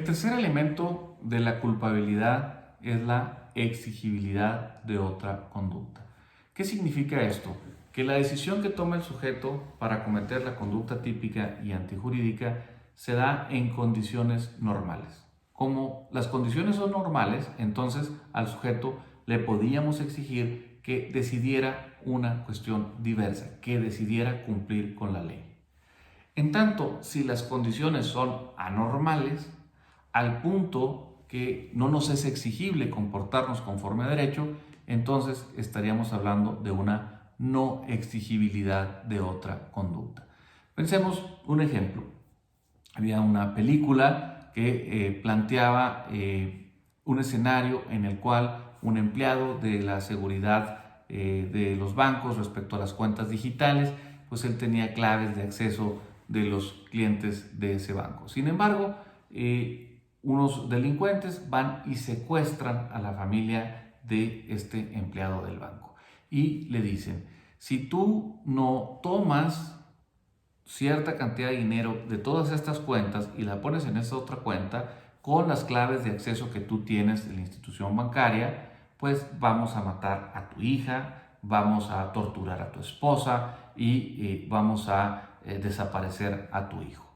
tercer elemento de la culpabilidad es la exigibilidad de otra conducta. ¿Qué significa esto? Que la decisión que toma el sujeto para cometer la conducta típica y antijurídica se da en condiciones normales. Como las condiciones son normales, entonces al sujeto le podíamos exigir que decidiera una cuestión diversa, que decidiera cumplir con la ley. En tanto, si las condiciones son anormales, al punto que no nos es exigible comportarnos conforme a derecho, entonces estaríamos hablando de una no exigibilidad de otra conducta. Pensemos un ejemplo. Había una película que planteaba un escenario en el cual un empleado de la seguridad de los bancos respecto a las cuentas digitales, pues él tenía claves de acceso de los clientes de ese banco. Sin embargo, unos delincuentes van y secuestran a la familia de este empleado del banco y le dicen: si tú no tomas cierta cantidad de dinero de todas estas cuentas y la pones en esta otra cuenta con las claves de acceso que tú tienes de la institución bancaria, pues vamos a matar a tu hija, vamos a torturar a tu esposa y vamos a desaparecer a tu hijo.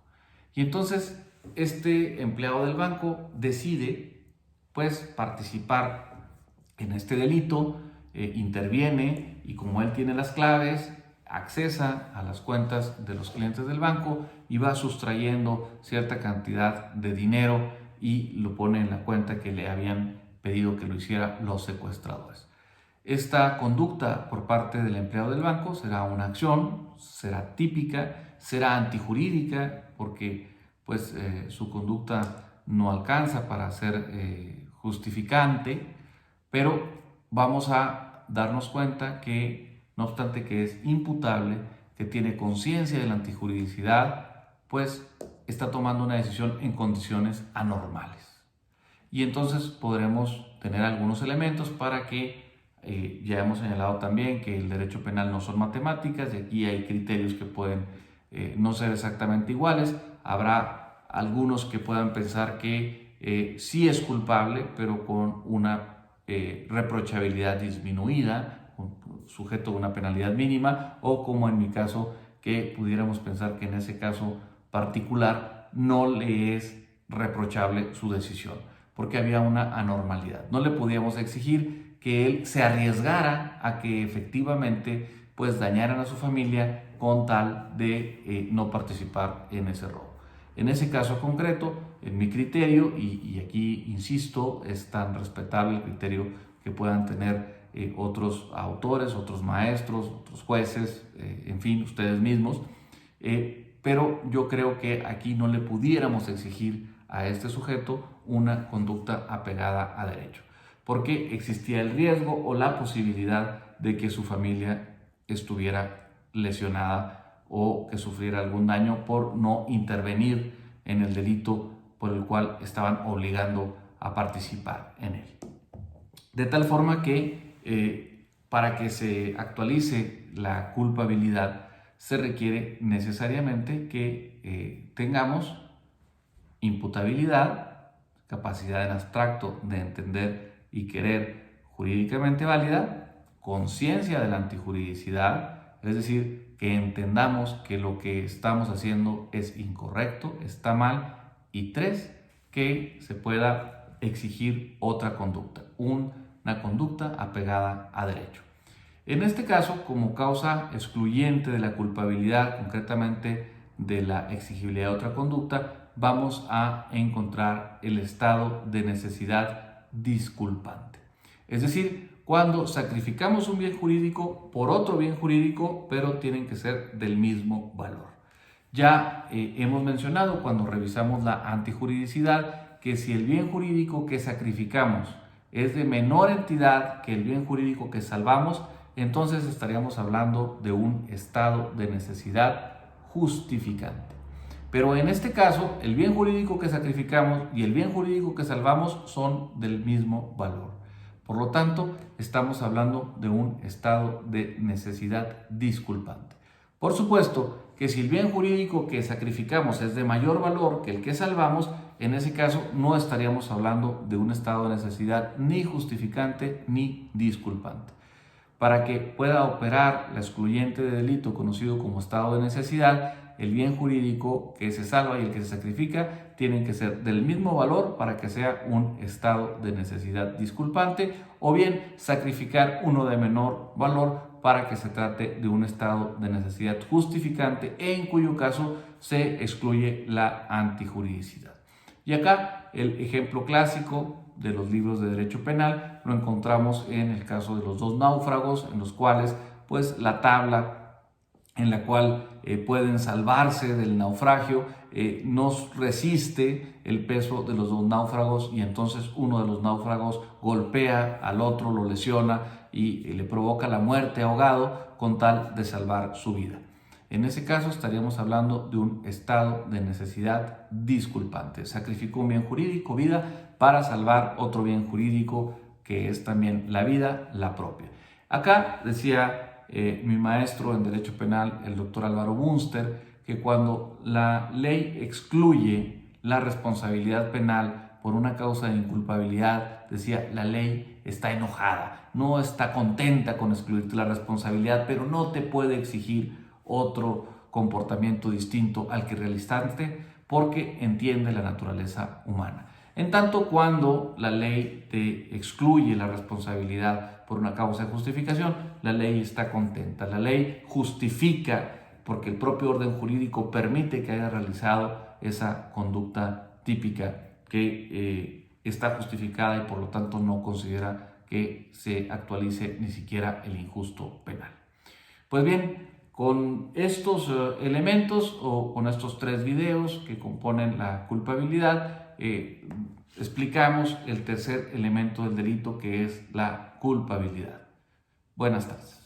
Y entonces este empleado del banco decide pues participar en este delito, interviene, y como él tiene las claves, accesa a las cuentas de los clientes del banco y va sustrayendo cierta cantidad de dinero y lo pone en la cuenta que le habían pedido que lo hiciera los secuestradores. Esta conducta por parte del empleado del banco será una acción, será típica, será antijurídica, porque pues su conducta no alcanza para ser justificante, pero vamos a darnos cuenta que, no obstante que es imputable, que tiene conciencia de la antijuridicidad, pues está tomando una decisión en condiciones anormales. Y entonces podremos tener algunos elementos para que, ya hemos señalado también que el derecho penal no son matemáticas y aquí hay criterios que pueden no ser exactamente iguales. Habrá algunos que puedan pensar que sí es culpable, pero con una reprochabilidad disminuida, sujeto a una penalidad mínima, o como en mi caso, que pudiéramos pensar que en ese caso particular no le es reprochable su decisión, porque había una anormalidad. No le podíamos exigir que él se arriesgara a que efectivamente pues dañaran a su familia con tal de no participar en ese robo. En ese caso concreto, en mi criterio, y aquí insisto, es tan respetable el criterio que puedan tener otros autores, otros maestros, otros jueces, en fin, ustedes mismos, pero yo creo que aquí no le pudiéramos exigir a este sujeto una conducta apegada a derecho, porque existía el riesgo o la posibilidad de que su familia estuviera lesionada o que sufriera algún daño por no intervenir en el delito por el cual estaban obligando a participar en él. De tal forma que para que se actualice la culpabilidad se requiere necesariamente que tengamos imputabilidad, capacidad en abstracto de entender y querer jurídicamente válida, conciencia de la antijuridicidad, es decir, que entendamos que lo que estamos haciendo es incorrecto, está mal, y 3, que se pueda exigir otra conducta, una conducta apegada a derecho. En este caso, como causa excluyente de la culpabilidad, concretamente de la exigibilidad de otra conducta, vamos a encontrar el estado de necesidad disculpante. Es decir, cuando sacrificamos un bien jurídico por otro bien jurídico, pero tienen que ser del mismo valor. Ya hemos mencionado cuando revisamos la antijuridicidad que si el bien jurídico que sacrificamos es de menor entidad que el bien jurídico que salvamos, entonces estaríamos hablando de un estado de necesidad justificante. Pero en este caso, el bien jurídico que sacrificamos y el bien jurídico que salvamos son del mismo valor. Por lo tanto, estamos hablando de un estado de necesidad disculpante. Por supuesto que si el bien jurídico que sacrificamos es de mayor valor que el que salvamos, en ese caso no estaríamos hablando de un estado de necesidad ni justificante ni disculpante. Para que pueda operar la excluyente de delito conocido como estado de necesidad, el bien jurídico que se salva y el que se sacrifica tienen que ser del mismo valor para que sea un estado de necesidad disculpante, o bien sacrificar uno de menor valor para que se trate de un estado de necesidad justificante, en cuyo caso se excluye la antijuridicidad. Y acá el ejemplo clásico de los libros de derecho penal lo encontramos en el caso de los dos náufragos, en los cuales pues la tabla en la cual pueden salvarse del naufragio no resiste el peso de los dos náufragos, y entonces uno de los náufragos golpea al otro, lo lesiona y le provoca la muerte ahogado con tal de salvar su vida. En ese caso estaríamos hablando de un estado de necesidad disculpante. Sacrificó un bien jurídico, vida, para salvar otro bien jurídico que es también la vida, la propia. Acá decía mi maestro en Derecho Penal, el doctor Álvaro Bunster, que cuando la ley excluye la responsabilidad penal por una causa de inculpabilidad, decía, la ley está enojada, no está contenta con excluirte la responsabilidad, pero no te puede exigir otro comportamiento distinto al que realizaste porque entiende la naturaleza humana. En tanto, cuando la ley te excluye la responsabilidad por una causa de justificación, la ley está contenta. La ley justifica porque el propio orden jurídico permite que haya realizado esa conducta típica que está justificada y por lo tanto no considera que se actualice ni siquiera el injusto penal. Pues bien, con estos elementos o con estos 3 videos que componen la culpabilidad, explicamos el tercer elemento del delito, que es la culpabilidad. Buenas tardes.